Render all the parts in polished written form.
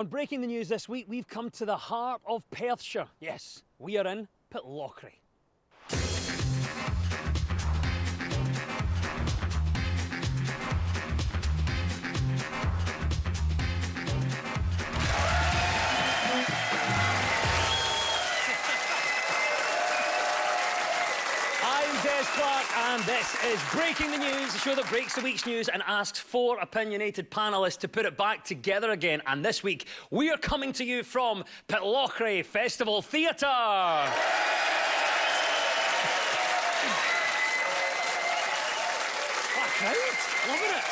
On breaking the news this week, we've come to the heart of Perthshire. Yes, we are in Pitlochry. And this is Breaking the News, the show that breaks the week's news and asks four opinionated panellists to put it back together again. And this week, we are coming to you from Pitlochry Festival Theatre. Loving it.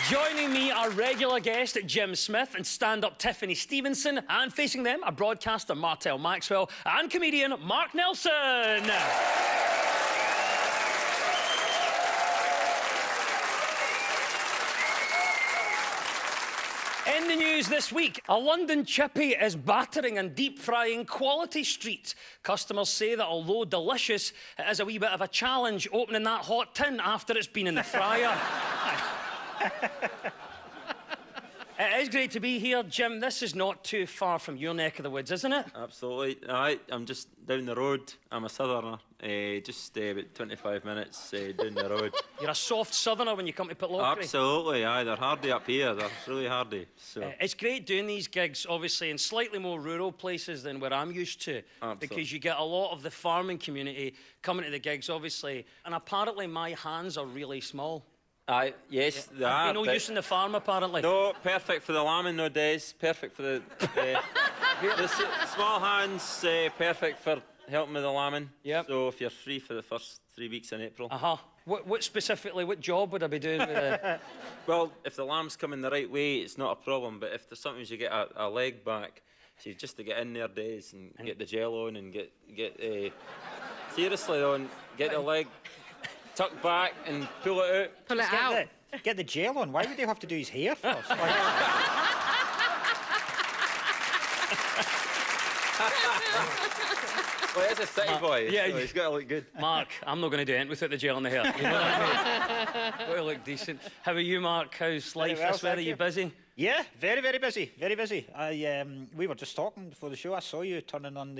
Joining me are regular guest Jim Smith and stand-up Tiffany Stevenson, and facing them are broadcaster Martel Maxwell and comedian Mark Nelson. In the news this week, a London chippy is battering and deep-frying Quality Street. Customers say that although delicious, it is a wee bit of a challenge opening that hot tin after it's been in the fryer. It is great to be here. Jim, this is not too far from your neck of the woods, isn't it? Absolutely. I'm just down the road. I'm a southerner. Just about 25 minutes down the road. You're a soft southerner when you come to Pitlochry. Absolutely, aye. They're hardy up here. They're really hardy. So. It's great doing these gigs, obviously, in slightly more rural places than where I'm used to. Absolutely. Because you get a lot of the farming community coming to the gigs, obviously. And apparently my hands are really small. Aye, yes, they are. No use in the farm, apparently. No, perfect for the lambing nowadays. Perfect for the small hands. Perfect for helping with the lambing. Yep. So if you're free for the first 3 weeks in April. What specifically? What job would I be doing? With Well, if the lamb's coming the right way, it's not a problem. But if there's sometimes you get a leg back, so just to get in there days and get the gel on and get seriously though, and get the leg tuck back and pull it out. Pull it out. Get the gel on. Why would they have to do his hair first? Well, he's a city boy, yeah, so he's got to look good. Mark, I'm not going to do anything without the gel in the hair. You know what I mean? Got to look decent. How are you, Mark? How's life this weather? Are you busy? Yeah, very, very busy. Very busy. We were just talking before the show. I saw you turning on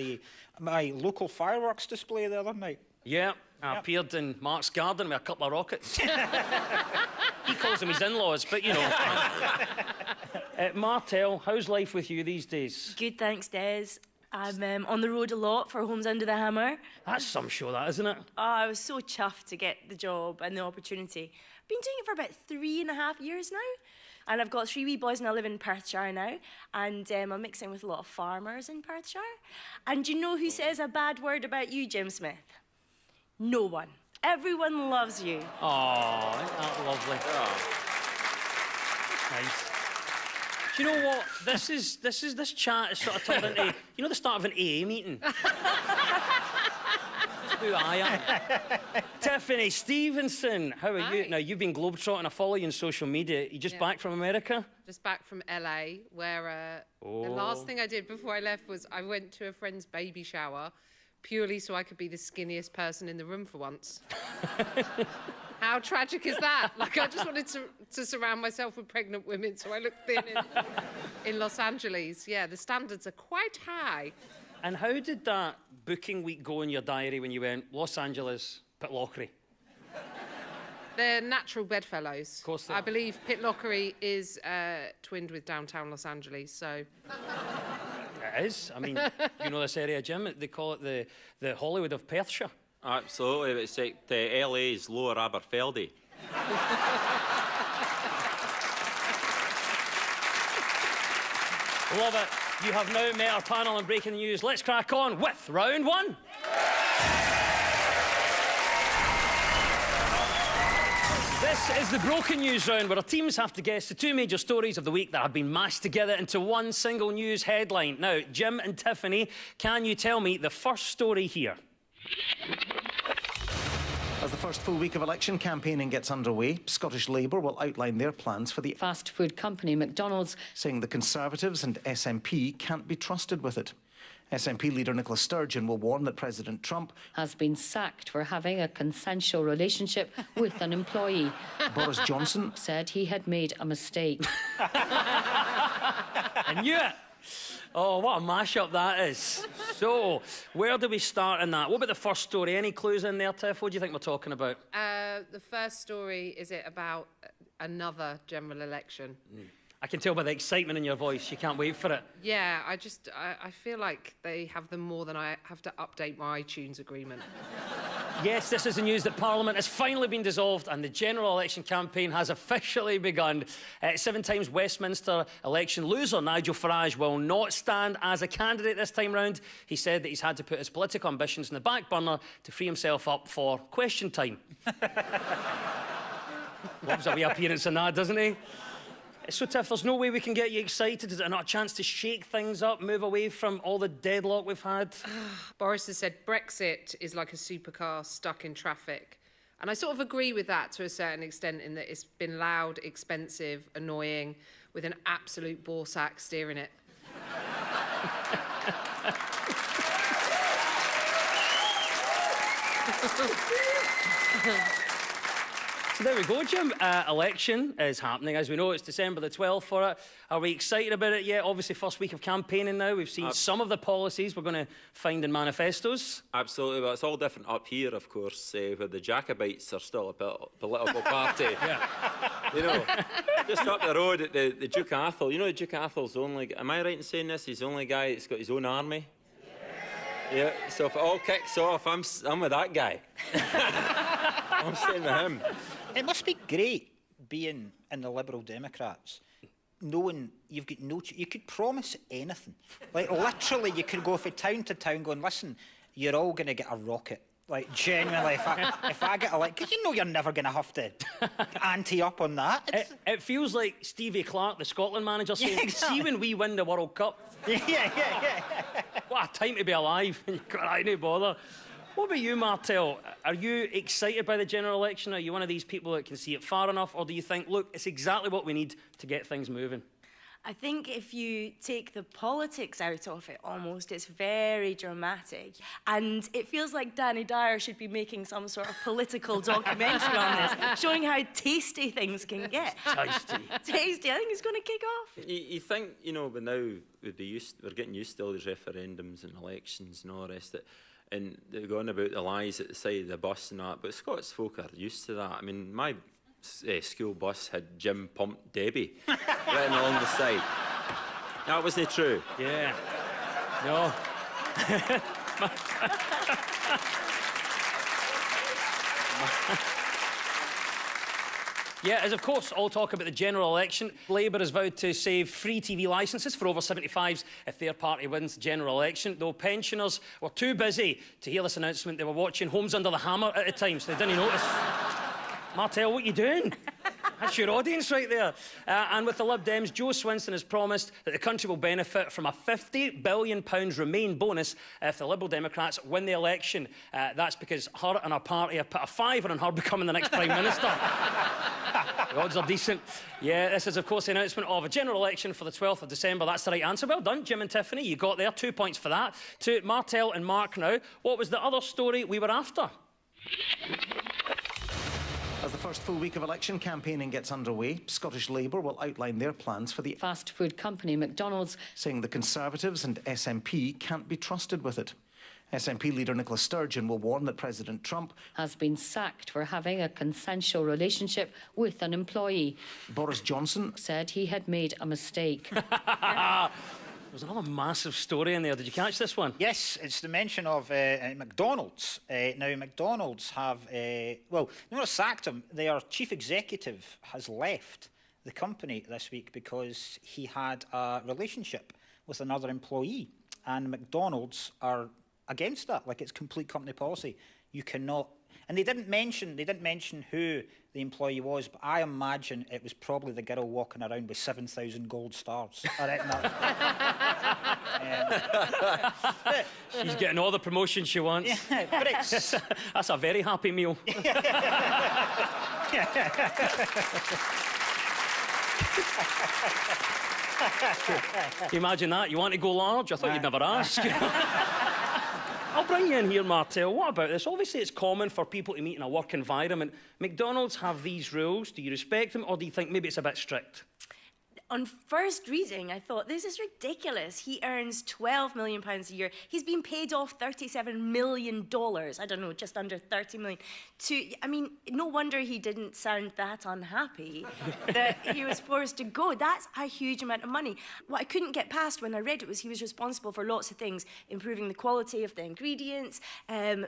my local fireworks display the other night. Yeah, I appeared in Mark's garden with a couple of rockets. He calls them his in-laws, but you know. Martel, how's life with you these days? Good, thanks, Des. I'm on the road a lot for Homes Under the Hammer. That's some show, that, isn't it? Oh, I was so chuffed to get the job and the opportunity. Been doing it for about 3.5 years now. And I've got 3 wee boys and I live in Perthshire now. And I'm mixing with a lot of farmers in Perthshire. And do you know who says a bad word about you, Jim Smith? No one. Everyone loves you. Oh, isn't that lovely? Oh. Nice. Do you know what? This chat is sort of turned into, you know, the start of an AA meeting. That's who I am. Tiffany Stevenson, how are you? Now, you've been globetrotting. I follow you on social media. You just back from America? Just back from LA, where the last thing I did before I left was I went to a friend's baby shower purely so I could be the skinniest person in the room for once. How tragic is that? Like, I just wanted to surround myself with pregnant women, so I looked thin in Los Angeles. Yeah, the standards are quite high. And how did that booking week go in your diary when you went Los Angeles, Pitlochry? They're natural bedfellows. Of course they I are. believe Pitlochry is twinned with downtown Los Angeles, so... It is. I mean, you know this area, Jim? They call it the Hollywood of Perthshire. Absolutely, but it's like LA's Lower Aberfeldy. Love it. You have now met our panel on Breaking the News. Let's crack on with round one. This is the Broken News round, where our teams have to guess the 2 major stories of the week that have been mashed together into one single news headline. Now, Jim and Tiffany, can you tell me the first story here? As the first full week of election campaigning gets underway, Scottish Labour will outline their plans for the fast food company McDonald's, saying the Conservatives and SNP can't be trusted with it. SNP leader Nicola Sturgeon will warn that President Trump has been sacked for having a consensual relationship with an employee. Boris Johnson said he had made a mistake. I knew it. Oh, what a mashup that is. So, where do we start in that? What about the first story? Any clues in there, Tiff? What do you think we're talking about? The first story, is it about another general election? I can tell by the excitement in your voice. You can't wait for it. Yeah, I feel like they have them more than I have to update my iTunes agreement. Yes, this is the news that Parliament has finally been dissolved and the general election campaign has officially begun. 7 times Westminster election loser Nigel Farage will not stand as a candidate this time round. He said that he's had to put his political ambitions in the back burner to free himself up for question time. Loves a wee appearance in that, doesn't he? So, Tiff, there's no way we can get you excited. Is it not a chance to shake things up, move away from all the deadlock we've had? Boris has said Brexit is like a supercar stuck in traffic. And I sort of agree with that to a certain extent, in that it's been loud, expensive, annoying, with an absolute ball sack steering it. So there we go, Jim. Election is happening. As we know, it's December the 12th for it. Are we excited about it yet? Obviously, first week of campaigning now. We've seen some of the policies we're going to find in manifestos. Absolutely, well, it's all different up here, of course, where the Jacobites are still a political party. Yeah. You know, just up the road at the Duke of Atholl. You know, the Duke of Atholl's the only... Am I right in saying this? He's the only guy that's got his own army? Yeah, so if it all kicks off, I'm with that guy. I'm staying with him. It must be great being in the Liberal Democrats, knowing you've got no... You could promise anything. Like, literally, you could go from town to town going, listen, you're all going to get a rocket. Like, genuinely, if I get elected, because you know you're never going to have to ante up on that. It feels like Stevie Clark, the Scotland manager, saying, Yeah, exactly. see when we win the World Cup. Yeah. What a time to be alive. You've got no bother. What about you, Martel? Are you excited by the general election? Are you one of these people that can see it far enough? Or do you think, look, it's exactly what we need to get things moving? I think if you take the politics out of it almost, it's very dramatic. And it feels like Danny Dyer should be making some sort of political documentary on this, showing how tasty things can get. Tasty. Tasty, I think it's going to kick off. You think, you know, but now we're getting used to all these referendums and elections and all the rest of it. And they're going about the lies at the side of the bus and that, but Scots folk are used to that. I mean, my school bus had Jim Pumped Debbie written along the side. That wasn't true. Yeah. No. Yeah, as of course all talk about the general election, Labour has vowed to save free TV licences for over 75s if their party wins the general election, though pensioners were too busy to hear this announcement. They were watching Homes Under the Hammer at the time, so they didn't notice. Martel, what are you doing? That's your audience right there. And with the Lib Dems, Jo Swinson has promised that the country will benefit from a £50 billion Remain bonus if the Liberal Democrats win the election. That's because her and her party have put a fiver on her becoming the next Prime Minister. The odds are decent. Yeah, this is, of course, the announcement of a general election for the 12th of December. That's the right answer. Well done, Jim and Tiffany. You got there. 2 points for that. To Martel and Mark now. What was the other story we were after? As the first full week of election campaigning gets underway, Scottish Labour will outline their plans for the Fast food company McDonald's saying the Conservatives and SNP can't be trusted with it. SNP leader Nicola Sturgeon will warn that President Trump has been sacked for having a consensual relationship with an employee. Boris Johnson Said he had made a mistake. There's another massive story in there. Did you catch this one? Yes, it's the mention of McDonald's. Now, McDonald's have, well, they've not sacked him. Their chief executive has left the company this week because he had a relationship with another employee. And McDonald's are against that. Like, it's complete company policy. You cannot... And they didn't mention who the employee was, but I imagine it was probably the girl walking around with 7,000 gold stars. I reckon that. She's getting all the promotion she wants. Yeah, but it's... That's a very happy meal. Can you imagine that? You want to go large? I thought you'd never ask. I'll bring you in here, Martel. What about this? Obviously, it's common for people to meet in a work environment. McDonald's have these rules. Do you respect them, or do you think maybe it's a bit strict? on first reading, I thought, this is ridiculous. He earns £12 million a year. He's been paid off $37 million. I don't know, just under 30 million. I mean, no wonder he didn't sound that unhappy that he was forced to go. That's a huge amount of money. What I couldn't get past when I read it was he was responsible for lots of things, improving the quality of the ingredients,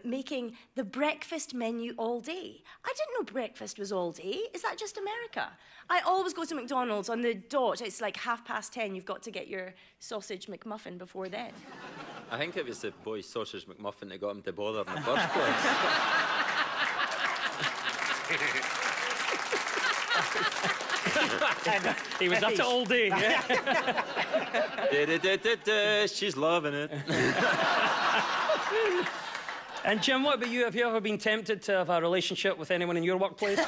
making the breakfast menu all day. I didn't know breakfast was all day. Is that just America? I always go to McDonald's on the dot. It's like 10:30. You've got to get your sausage McMuffin before then. I think it was the boy's sausage McMuffin that got him to bother in the first place. He was at it all day. Yeah. She's loving it. And Jim, what about you? Have you ever been tempted to have a relationship with anyone in your workplace?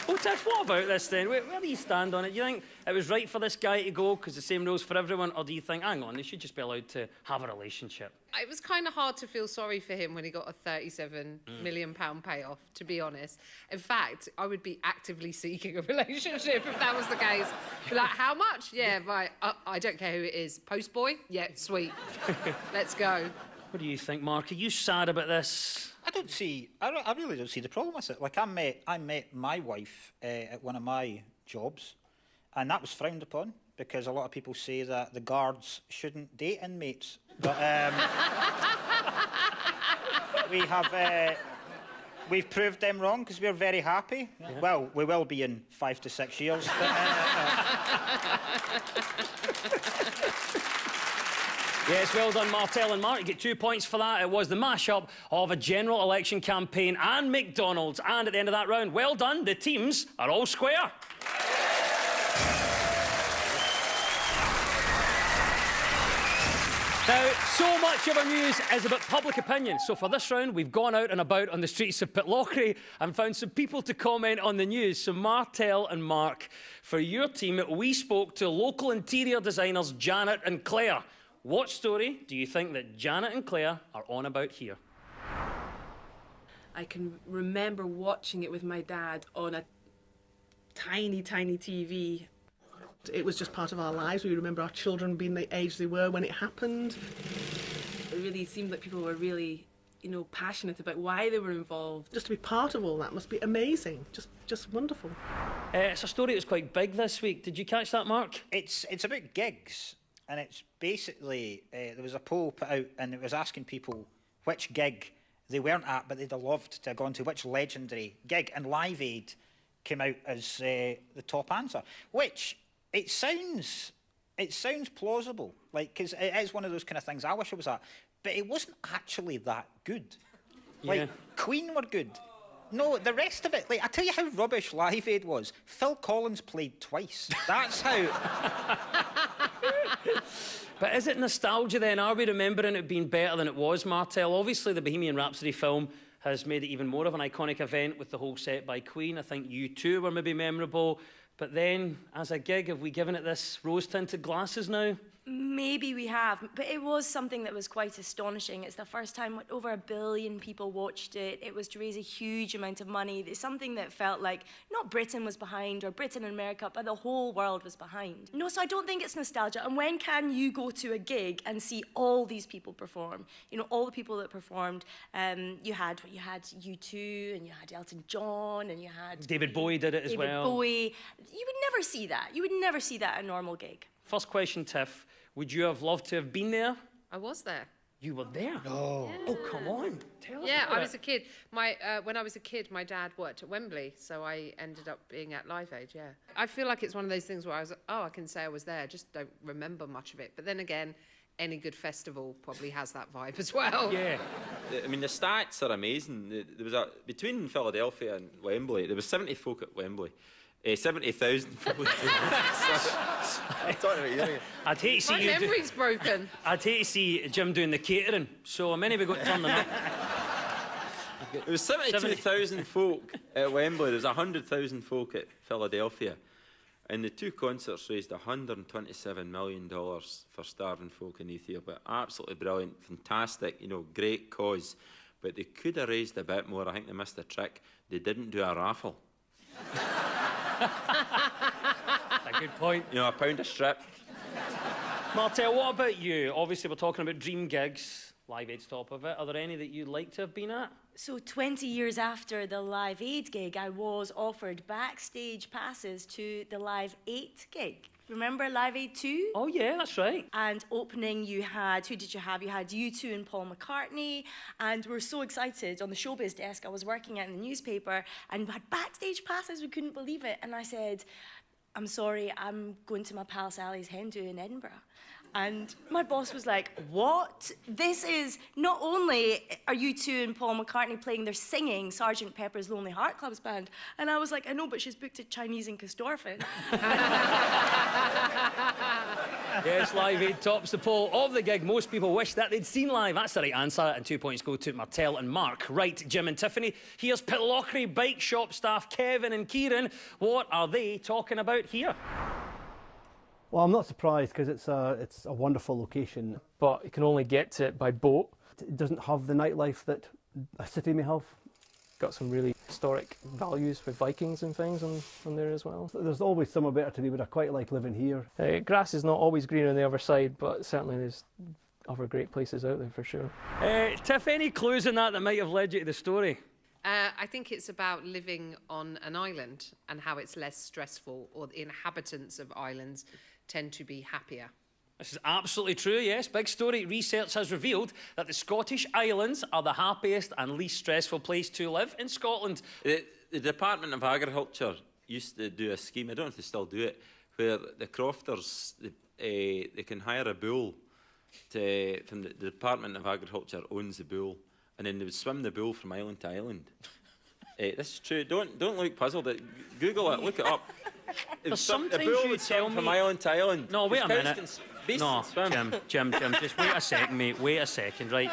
Well, Tiff, what about this then? Where do you stand on it? Do you think it was right for this guy to go because the same rules for everyone, or do you think, hang on, they should just be allowed to have a relationship? It was kind of hard to feel sorry for him when he got a £37 million payoff, to be honest. In fact, I would be actively seeking a relationship if that was the case. Be like, how much? Yeah, right. I don't care who it is. Postboy? Yeah, sweet. Let's go. What do you think, Mark? Are you sad about this? I really don't see the problem with it. Like, I met my wife at one of my jobs, and that was frowned upon because a lot of people say that the guards shouldn't date inmates. But we've proved them wrong because we're very happy. Yeah. Well, we will be in 5 to 6 years. But, Yes, well done, Martel and Mark. You get 2 points for that. It was the mashup of a general election campaign and McDonald's. And at the end of that round, well done. The teams are all square. Now, so much of our news is about public opinion. So for this round, we've gone out and about on the streets of Pitlochry and found some people to comment on the news. So Martel and Mark, for your team, we spoke to local interior designers Janet and Claire. What story do you think that Janet and Claire are on about here? I can remember watching it with my dad on a tiny, tiny TV. It was just part of our lives. We remember our children being the age they were when it happened. It really seemed like people were really, passionate about why they were involved. Just to be part of all that must be amazing. Just wonderful. It's a story that was quite big this week. Did you catch that, Mark? It's about gigs. And it's basically, there was a poll put out and it was asking people which gig they weren't at, but they'd have loved to have gone to, which legendary gig. And Live Aid came out as the top answer, which it sounds plausible, like, because it is one of those kind of things I wish I was at, but it wasn't actually that good. Yeah. Like, Queen were good. No, the rest of it, like, I tell you how rubbish Live Aid was. Phil Collins played twice. That's how... But is it nostalgia then? Are we remembering it being better than it was, Martel? Obviously, the Bohemian Rhapsody film has made it even more of an iconic event with the whole set by Queen. I think U2 were maybe memorable. But then, as a gig, have we given it this rose-tinted glasses now? Maybe we have, but it was something that was quite astonishing. It's the first time over 1 billion people watched it. It was to raise a huge amount of money. It's something that felt like not Britain was behind or Britain and America, but the whole world was behind. No, so I don't think it's nostalgia. And when can you go to a gig and see all these people perform? All the people that performed. You had U2 and you had Elton John and you had David Bowie did it as well. David Bowie. You would never see that. You would never see that at a normal gig. First question, Tiff. Would you have loved to have been there? I was there. You were there? No. Yeah. Oh, come on. Tell us Yeah, about I was it. a kid. When I was a kid, my dad worked at Wembley, so I ended up being at Live Aid, yeah. I feel like it's one of those things where I can say I was there, just don't remember much of it. But then again, any good festival probably has that vibe as well. Yeah. I mean, the stats are amazing. There was between Philadelphia and Wembley, there was 70 folk at Wembley. 70,000 folk. I'm talking about you. I'd hate to see My you memory's broken. I'd hate to see Jim doing the catering, so maybe we got to turn them up. There was 72,000 folk at Wembley. There was 100,000 folk at Philadelphia. And the two concerts raised $127 million for starving folk in Ethiopia. Absolutely brilliant, fantastic, great cause. But they could have raised a bit more. I think they missed a trick. They didn't do a raffle. A good point. You know, a pound a strip. Martel, what about you? Obviously, we're talking about dream gigs. Live Aid's top of it. Are there any that you'd like to have been at? So 20 years after the Live 8 gig, I was offered backstage passes to the Live 8 gig. Remember Live 8 2? Oh, yeah, that's right. And opening, you had, who did you have? You had U2 and Paul McCartney. And we were so excited on the showbiz desk. I was working at the newspaper and we had backstage passes. We couldn't believe it. And I said, I'm sorry, I'm going to my pal Sally's hen do in Edinburgh. And my boss was like, what? This is, not only are U2 and Paul McCartney playing, they're singing Sgt. Pepper's Lonely Heart Club's Band. And I was like, I know, but she's booked at Chinese in Castorfen. Yes, Live Aid tops the poll of the gig most people wish that they'd seen live. That's the right answer, and 2 points go to Martel and Mark. Right, Jim and Tiffany, here's Pitlochry bike shop staff Kevin and Kieran. What are they talking about here? Well, I'm not surprised because it's a wonderful location, but you can only get to it by boat. It doesn't have the nightlife that a city may have. Got some really historic values with Vikings and things on there as well. There's always somewhere better to be, but I quite like living here. Grass is not always green on the other side, but certainly there's other great places out there for sure. Tiff, any clues in that might have led you to the story? I think it's about living on an island and how it's less stressful, or the inhabitants of islands tend to be happier. This is absolutely true, yes. Big story. Research has revealed that the Scottish Islands are the happiest and least stressful place to live in Scotland. The Department of Agriculture used to do a scheme, I don't know if they still do it, where the crofters, they can hire a bull from the Department of Agriculture owns the bull, and then they would swim the bull from island to island. This is true. Don't look puzzled. Google it, look it up. There's sometimes the bull you would swim tell from me... island to island. No, wait a Cows minute. beasts No, can swim. Jim, just wait a second, mate. Wait a second, right?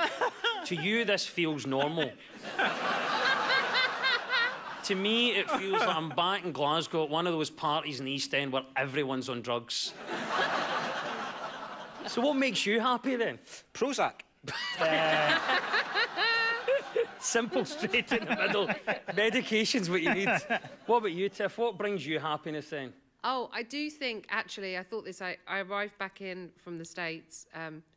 To you, this feels normal. To me, it feels like I'm back in Glasgow at one of those parties in the East End where everyone's on drugs. So what makes you happy then? Prozac. Simple, straight in the middle. Medication's what you need. What about you, Tiff? What brings you happiness then? Oh, I do think, actually, I thought this, I arrived back in from the States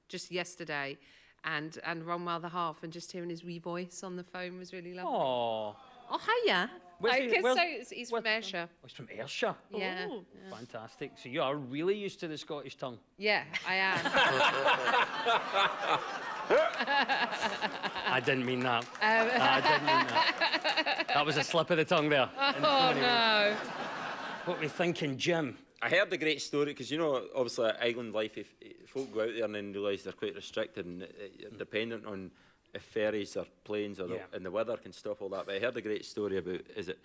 just yesterday, and run while the half, and just hearing his wee voice on the phone was really lovely. Oh. Oh, hiya. He's from Ayrshire. Oh, he's from Ayrshire? Yeah. Oh, fantastic. So you are really used to the Scottish tongue? Yeah, I am. I didn't mean that. I didn't mean that. That was a slip of the tongue there. Oh, no. What were we thinking, Jim? I heard the great story, because, you know, obviously, island life, if folk go out there and then realise they're quite restricted and you're dependent on if ferries or planes or and the weather can stop all that. But I heard a great story about, is it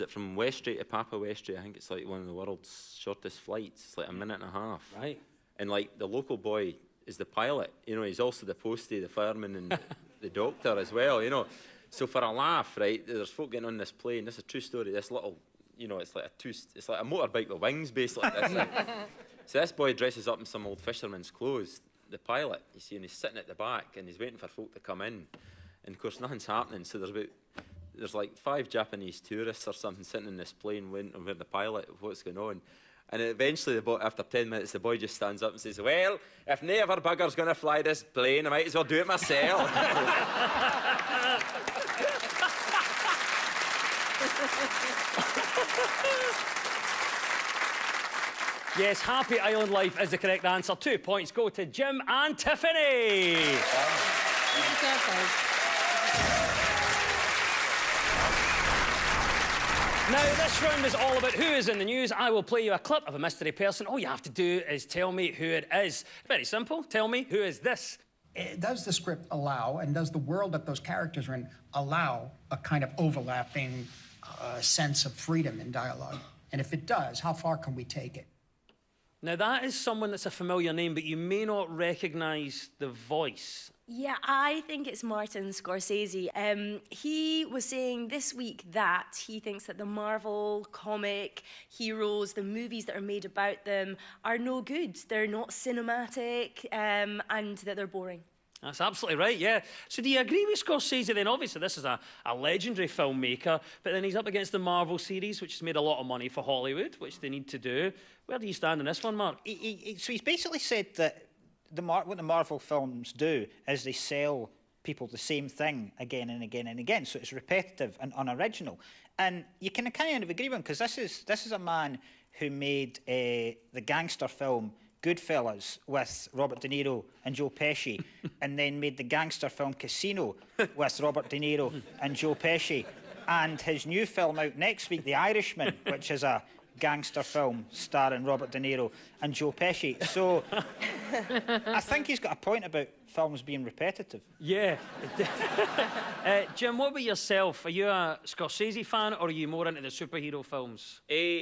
from Westray to Papa Westray? I think it's like one of the world's shortest flights. It's like a minute and a half. Right. And like the local boy is the pilot. You know, he's also the postie, the fireman, and the doctor as well, you know. So for a laugh, right, there's folk getting on this plane. This is a true story. This little, you know, it's like a motorbike with wings, basically. So this boy dresses up in some old fisherman's clothes, the pilot, you see, and he's sitting at the back and he's waiting for folk to come in. And of course, nothing's happening. So there's like 5 Japanese tourists or something sitting in this plane waiting to hear the pilot of what's going on. And eventually, after 10 minutes, the boy just stands up and says, well, if no other bugger's going to fly this plane, I might as well do it myself. Yes, happy island life is the correct answer. 2 points go to Jim and Tiffany. Now, this round is all about who is in the news. I will play you a clip of a mystery person. All you have to do is tell me who it is. Very simple. Tell me, who is this? Does the script allow, and does the world that those characters are in allow a kind of overlapping sense of freedom in dialogue? And if it does, how far can we take it? Now, that is someone that's a familiar name, but you may not recognise the voice. Yeah, I think it's Martin Scorsese. He was saying this week that he thinks that the Marvel comic heroes, the movies that are made about them, are no good. They're not cinematic, and that they're boring. That's absolutely right, yeah. So do you agree with Scorsese then? Obviously, this is a legendary filmmaker, but then he's up against the Marvel series, which has made a lot of money for Hollywood, which they need to do. Where do you stand on this one, Mark? So he's basically said that what the Marvel films do is they sell people the same thing again and again and again, so it's repetitive and unoriginal. And you can kind of agree with him, because this is a man who made the gangster film Goodfellas with Robert De Niro and Joe Pesci, and then made the gangster film Casino with Robert De Niro and Joe Pesci, and his new film out next week, The Irishman, which is a gangster film starring Robert De Niro and Joe Pesci. So I think he's got a point about films being repetitive. Yeah. Jim, what about yourself? Are you a Scorsese fan, or are you more into the superhero films?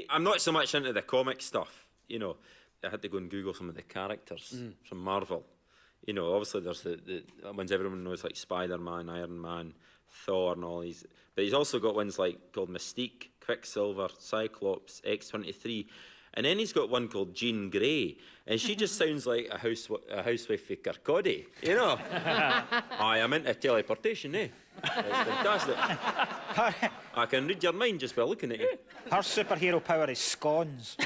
I'm not so much into the comic stuff, you know. I had to go and Google some of the characters from Marvel. You know, obviously there's the ones everyone knows, like Spider-Man, Iron Man, Thor and all these. But he's also got ones like called Mystique, Quicksilver, Cyclops, X-23. And then he's got one called Jean Grey. And she just sounds like a housewife of Kirkcaldy, you know. I am into teleportation, eh? That's fantastic. I can read your mind just by looking at you. Her superhero power is scones.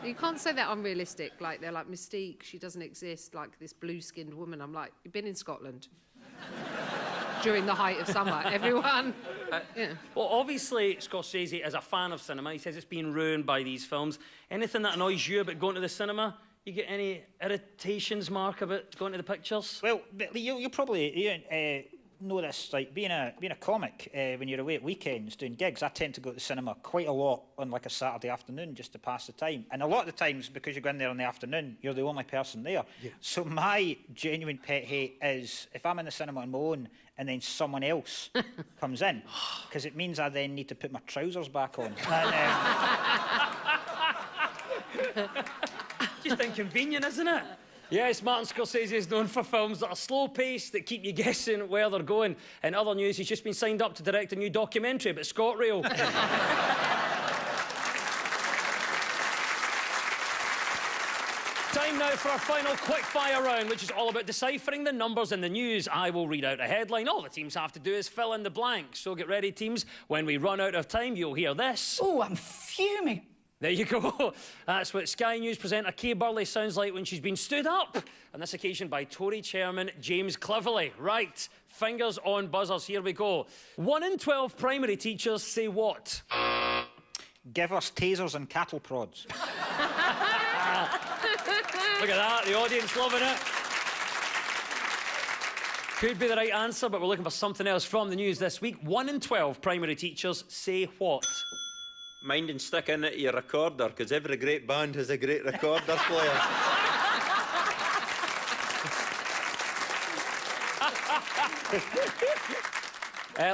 You can't say that unrealistic. Like, they're like, Mystique, she doesn't exist, like this blue-skinned woman. I'm like, you've been in Scotland during the height of summer. Everyone, yeah. Well, obviously, Scorsese is a fan of cinema. He says it's been ruined by these films. Anything that annoys you about going to the cinema? You get any irritations, Mark, about going to the pictures? Well, you probably know this, like being a comic, when you're away at weekends doing gigs, I tend to go to the cinema quite a lot on like a Saturday afternoon just to pass the time. And a lot of the times, because you go in there in the afternoon, you're the only person there. Yeah. So my genuine pet hate is if I'm in the cinema on my own and then someone else comes in, because it means I then need to put my trousers back on. And, Just inconvenient, isn't it? Yes, Martin Scorsese is known for films that are slow-paced, that keep you guessing where they're going. In other news, he's just been signed up to direct a new documentary about ScotRail. Time now for our final quick-fire round, which is all about deciphering the numbers in the news. I will read out a headline. All the teams have to do is fill in the blanks. So get ready, teams. When we run out of time, you'll hear this. Oh, I'm fuming. There you go. That's what Sky News presenter Kay Burley sounds like when she's been stood up, on this occasion by Tory chairman James Cleverly. Right, fingers on buzzers, here we go. 1 in 12 primary teachers say what? give us tasers and cattle prods. Look at that, the audience loving it. Could be the right answer, but we're looking for something else from the news this week. 1 in 12 primary teachers say what? Mind and stick in it to your recorder, because every great band has a great recorder player.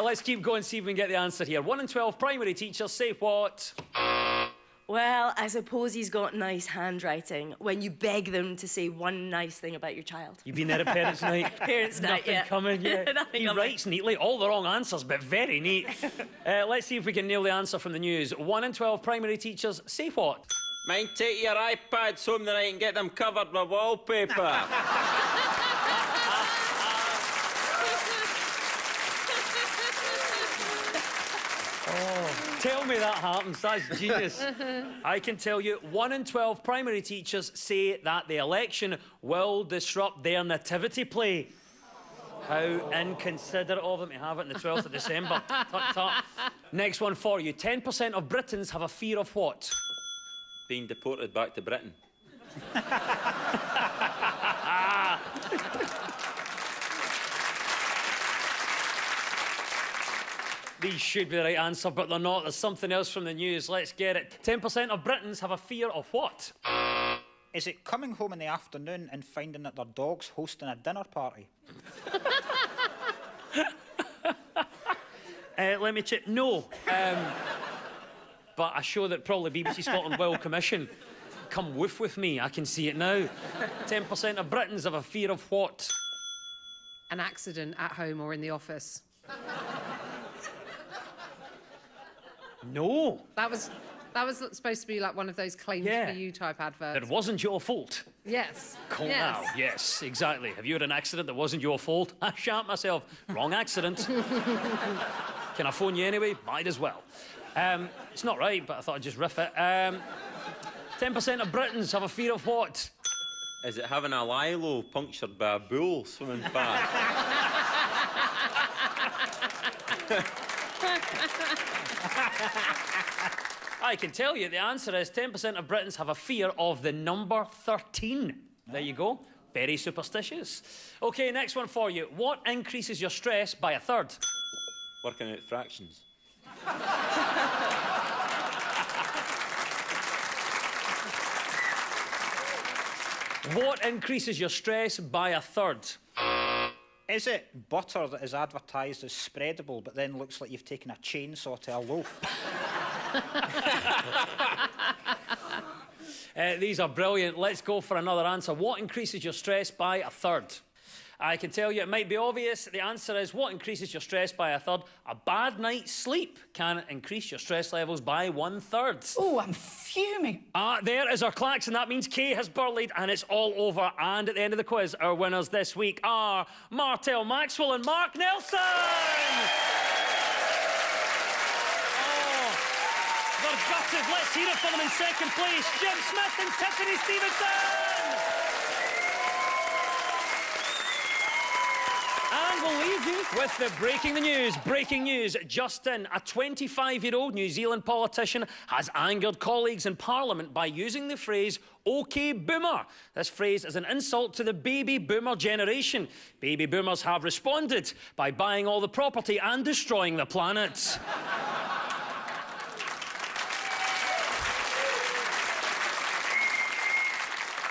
Let's keep going, see if we can get the answer here. 1 in 12 primary teachers say what? Well, I suppose he's got nice handwriting when you beg them to say one nice thing about your child. You've been there at Parents' Night? Parents' Night, Nothing yeah. coming, yeah. Nothing He coming. writes neatly, all the wrong answers, but very neat. Let's see if we can nail the answer from the news. 1 in 12 primary teachers say what? Mind take your iPads home tonight and get them covered with wallpaper. Tell me that happens, that's genius. I can tell you 1 in 12 primary teachers say that the election will disrupt their nativity play. How inconsiderate of them to have it on the 12th of December. Tut, tut. Next one for you. 10% of Britons have a fear of what? Being deported back to Britain. These should be the right answer, but they're not. There's something else from the news. Let's get it. 10% of Britons have a fear of what? Is it coming home in the afternoon and finding that their dog's hosting a dinner party? Let me check. No. But a show that probably BBC Scotland will commission. Come woof with me, I can see it now. 10% of Britons have a fear of what? An accident at home or in the office. No. That was That was supposed to be like one of those claims Yeah. for you type adverts. It wasn't your fault. Yes. Cool yes. now. Yes, exactly. Have you had an accident that wasn't your fault? I shat myself. Wrong accident. Can I phone you anyway? Might as well. It's not right, but I thought I'd just riff it. 10% of Britons have a fear of what? Is it having a lilo punctured by a bull swimming past? I can tell you the answer is 10% of Britons have a fear of the number 13. There you go. Very superstitious. OK, next one for you. What increases your stress by a third? Working out fractions. What increases your stress by a third? Is it butter that is advertised as spreadable, but then looks like you've taken a chainsaw to a loaf? These are brilliant. Let's go for another answer. What increases your stress by a third? I can tell you it might be obvious. The answer is what increases your stress by a third? A bad night's sleep can increase your stress levels by 1/3. Oh, I'm fuming. There is our klaxon. That means Kay has burleyed and it's all over. And at the end of the quiz, our winners this week are Martel Maxwell and Mark Nelson. They're gutted. Let's hear it for them in second place. Jim Smith and Tiffany Stevenson. And we'll leave you with the breaking the news. Breaking news. Justin, a 25-year-old New Zealand politician, has angered colleagues in Parliament by using the phrase OK Boomer. This phrase is an insult to the baby boomer generation. Baby boomers have responded by buying all the property and destroying the planet.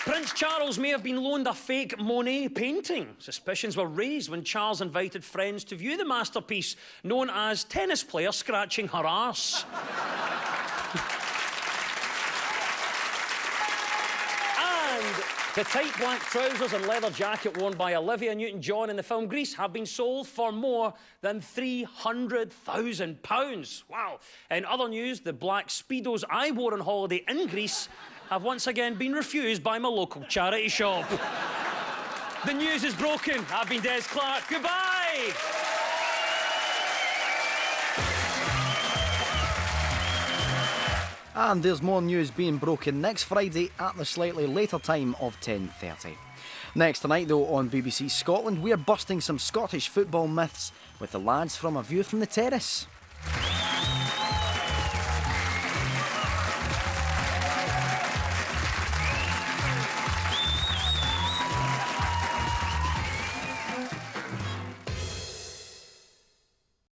Prince Charles may have been loaned a fake Monet painting. Suspicions were raised when Charles invited friends to view the masterpiece known as Tennis Player Scratching Her Arse. And the tight black trousers and leather jacket worn by Olivia Newton-John in the film Grease have been sold for more than £300,000. Wow. In other news, the black Speedos I wore on holiday in Greece have once again been refused by my local charity shop. The news is broken. I've been Des Clark. Goodbye! And there's more news being broken next Friday at the slightly later time of 10:30. Next tonight, though, on BBC Scotland, we're busting some Scottish football myths with the lads from A View from the Terrace.